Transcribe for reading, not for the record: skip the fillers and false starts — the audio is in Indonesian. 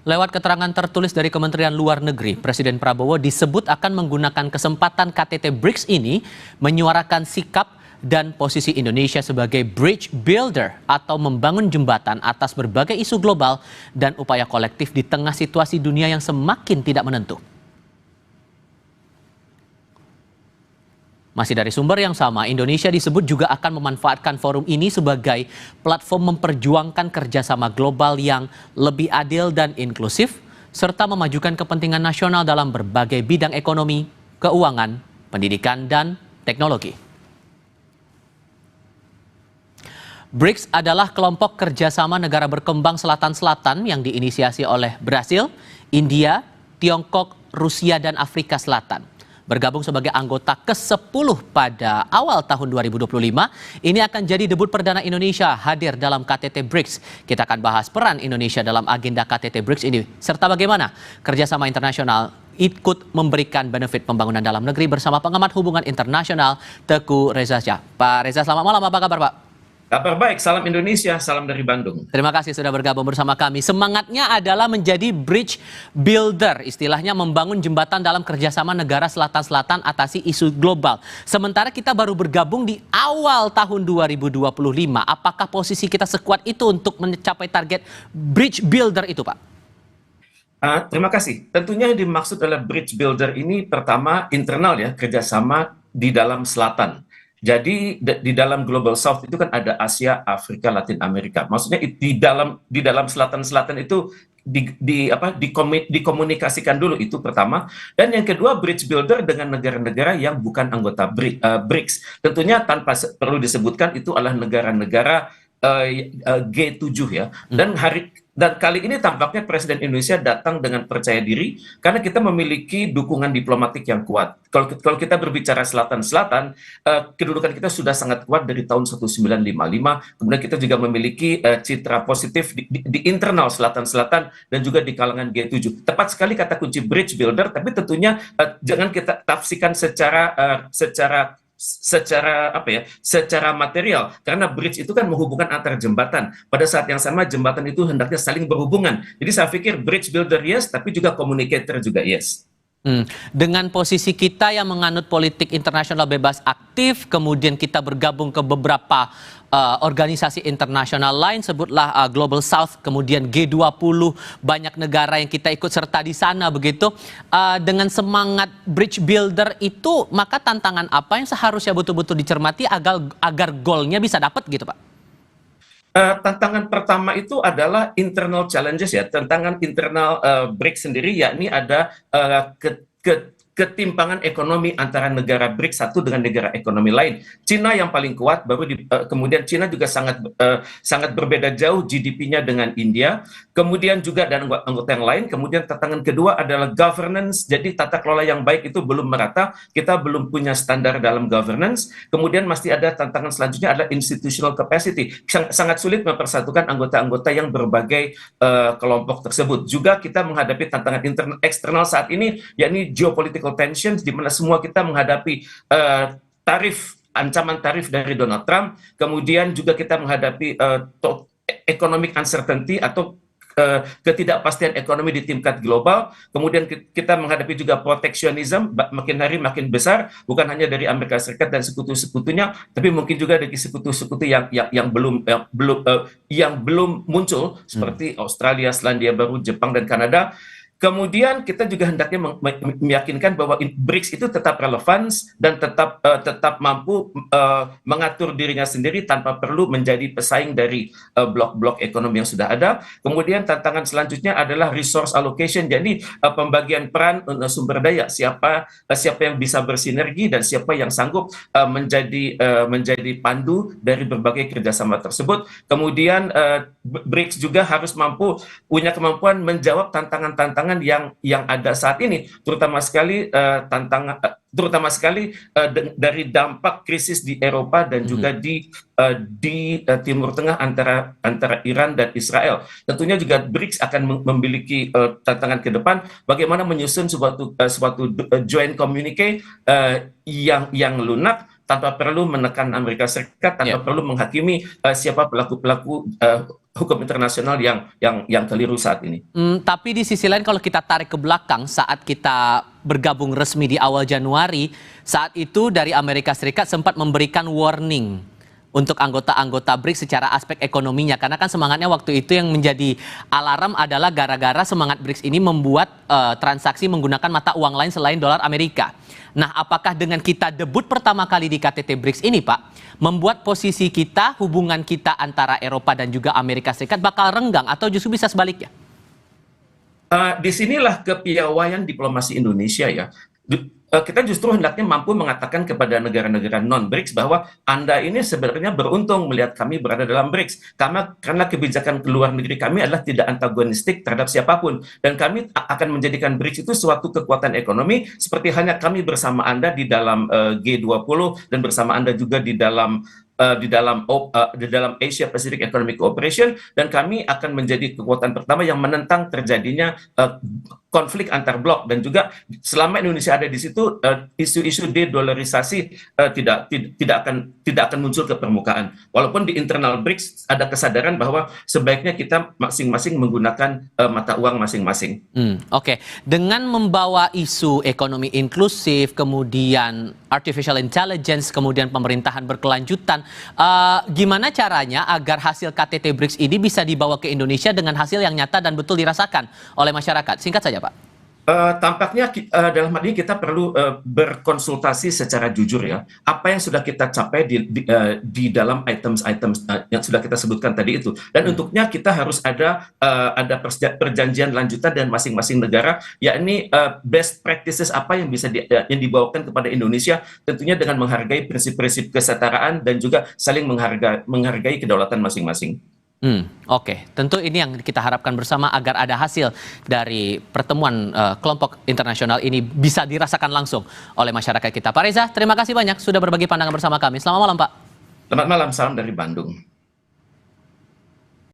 Lewat keterangan tertulis dari Kementerian Luar Negeri, Presiden Prabowo disebut akan menggunakan kesempatan KTT BRICS ini menyuarakan sikap dan posisi Indonesia sebagai bridge builder atau membangun jembatan atas berbagai isu global dan upaya kolektif di tengah situasi dunia yang semakin tidak menentu. Masih dari sumber yang sama, Indonesia disebut juga akan memanfaatkan forum ini sebagai platform memperjuangkan kerjasama global yang lebih adil dan inklusif, serta memajukan kepentingan nasional dalam berbagai bidang ekonomi, keuangan, pendidikan, dan teknologi. BRICS adalah kelompok kerjasama negara berkembang selatan-selatan yang diinisiasi oleh Brasil, India, Tiongkok, Rusia, dan Afrika Selatan. Bergabung sebagai anggota ke-10 pada awal tahun 2025, ini akan jadi debut perdana Indonesia hadir dalam KTT BRICS. Kita akan bahas peran Indonesia dalam agenda KTT BRICS ini, serta bagaimana kerjasama internasional ikut memberikan benefit pembangunan dalam negeri bersama pengamat hubungan internasional Teguh Reza Shah. Pak Reza, selamat malam, apa kabar Pak? Kabar baik, salam Indonesia, salam dari Bandung. Terima kasih sudah bergabung bersama kami. Semangatnya adalah menjadi bridge builder, istilahnya membangun jembatan dalam kerjasama negara selatan-selatan atasi isu global. Sementara kita baru bergabung di awal tahun 2025. Apakah posisi kita sekuat itu untuk mencapai target bridge builder itu, Pak? Terima kasih. Tentunya yang dimaksud adalah bridge builder ini pertama internal ya, kerjasama di dalam selatan. Jadi di dalam Global South itu kan ada Asia, Afrika, Latin Amerika. Maksudnya di dalam selatan-selatan itu dikomunikasikan dulu, itu pertama. Dan yang kedua, bridge builder dengan negara-negara yang bukan anggota BRICS. Tentunya tanpa perlu disebutkan itu adalah negara-negara G7 ya. Dan kali ini tampaknya Presiden Indonesia datang dengan percaya diri karena kita memiliki dukungan diplomatik yang kuat. Kalau kita berbicara selatan-selatan, kedudukan kita sudah sangat kuat dari tahun 1955. Kemudian kita juga memiliki citra positif di internal selatan-selatan dan juga di kalangan G7. Tepat sekali kata kunci bridge builder, tapi tentunya jangan kita tafsirkan secara material, karena bridge itu kan menghubungkan antar jembatan. Pada saat yang sama jembatan itu hendaknya saling berhubungan. Jadi saya pikir bridge builder yes, tapi juga communicator juga yes. Dengan posisi kita yang menganut politik internasional bebas aktif, kemudian kita bergabung ke beberapa organisasi internasional lain, sebutlah Global South, kemudian G20, banyak negara yang kita ikut serta di sana begitu. Dengan semangat bridge builder itu, maka tantangan apa yang seharusnya betul-betul dicermati agar goalnya bisa dapat gitu Pak? Tantangan pertama itu adalah internal challenges ya, tantangan internal BRICS sendiri, yakni ada ketimpangan ekonomi antara negara BRICS satu dengan negara ekonomi lain. Cina yang paling kuat, kemudian Cina juga sangat berbeda jauh GDP-nya dengan India, kemudian juga dan anggota yang lain. Kemudian tantangan kedua adalah governance, jadi tata kelola yang baik itu belum merata, kita belum punya standar dalam governance. Kemudian masih ada tantangan selanjutnya adalah institutional capacity, sangat sulit mempersatukan anggota-anggota yang berbagai kelompok tersebut. Juga kita menghadapi tantangan eksternal saat ini, yakni geopolitical tensions, di mana semua kita menghadapi ancaman tarif dari Donald Trump, kemudian juga kita menghadapi economic uncertainty atau ketidakpastian ekonomi di tingkat global, kemudian kita menghadapi juga proteksionisme makin hari makin besar, bukan hanya dari Amerika Serikat dan sekutu-sekutunya, tapi mungkin juga dari sekutu-sekutu yang belum muncul seperti Australia, Selandia Baru, Jepang, dan Kanada. Kemudian kita juga hendaknya meyakinkan bahwa BRICS itu tetap relevan dan tetap mampu mengatur dirinya sendiri tanpa perlu menjadi pesaing dari blok-blok ekonomi yang sudah ada. Kemudian tantangan selanjutnya adalah resource allocation, jadi pembagian peran sumber daya, siapa yang bisa bersinergi dan siapa yang sanggup menjadi pandu dari berbagai kerjasama tersebut. Kemudian BRICS juga harus punya kemampuan menjawab tantangan-tantangan yang ada saat ini, terutama sekali dari dampak krisis di Eropa dan juga di Timur Tengah antara Iran dan Israel. Tentunya juga BRICS akan memiliki tantangan ke depan, bagaimana menyusun suatu joint communique yang lunak, tanpa perlu menekan Amerika Serikat, tanpa perlu menghakimi siapa pelaku-pelaku hukum internasional yang keliru saat ini. Tapi di sisi lain kalau kita tarik ke belakang saat kita bergabung resmi di awal Januari, saat itu dari Amerika Serikat sempat memberikan warning untuk anggota-anggota BRICS secara aspek ekonominya. Karena kan semangatnya waktu itu yang menjadi alarm adalah gara-gara semangat BRICS ini membuat transaksi menggunakan mata uang lain selain dolar Amerika. Nah, apakah dengan kita debut pertama kali di KTT BRICS ini, Pak, membuat posisi kita, hubungan kita antara Eropa dan juga Amerika Serikat bakal renggang atau justru bisa sebaliknya? Disinilah kepiawaian diplomasi Indonesia ya. Kita justru hendaknya mampu mengatakan kepada negara-negara non-BRICS bahwa Anda ini sebenarnya beruntung melihat kami berada dalam BRICS. Karena kebijakan luar negeri kami adalah tidak antagonistik terhadap siapapun. Dan kami akan menjadikan BRICS itu suatu kekuatan ekonomi seperti hanya kami bersama Anda di dalam G20 dan bersama Anda juga di dalam Asia Pacific Economic Cooperation, dan kami akan menjadi kekuatan pertama yang menentang terjadinya konflik antar blok. Dan juga selama Indonesia ada di situ, isu-isu de-dollarisasi tidak akan muncul ke permukaan. Walaupun di internal BRICS ada kesadaran bahwa sebaiknya kita masing-masing menggunakan mata uang masing-masing. Oke. Dengan membawa isu ekonomi inklusif, kemudian artificial intelligence, kemudian pemerintahan berkelanjutan, gimana caranya agar hasil KTT BRICS ini bisa dibawa ke Indonesia dengan hasil yang nyata dan betul dirasakan oleh masyarakat? Singkat saja, Pak. Tampaknya dalam hal ini kita perlu berkonsultasi secara jujur ya. Apa yang sudah kita capai di dalam items-items yang sudah kita sebutkan tadi itu. Dan untuknya kita harus ada perjanjian lanjutan dan masing-masing negara, yakni best practices apa yang bisa yang dibawakan kepada Indonesia, tentunya dengan menghargai prinsip-prinsip kesetaraan dan juga saling menghargai kedaulatan masing-masing. Oke, tentu ini yang kita harapkan bersama agar ada hasil dari pertemuan kelompok internasional ini bisa dirasakan langsung oleh masyarakat kita. Pak Reza, terima kasih banyak sudah berbagi pandangan bersama kami. Selamat malam, Pak. Selamat malam, salam dari Bandung.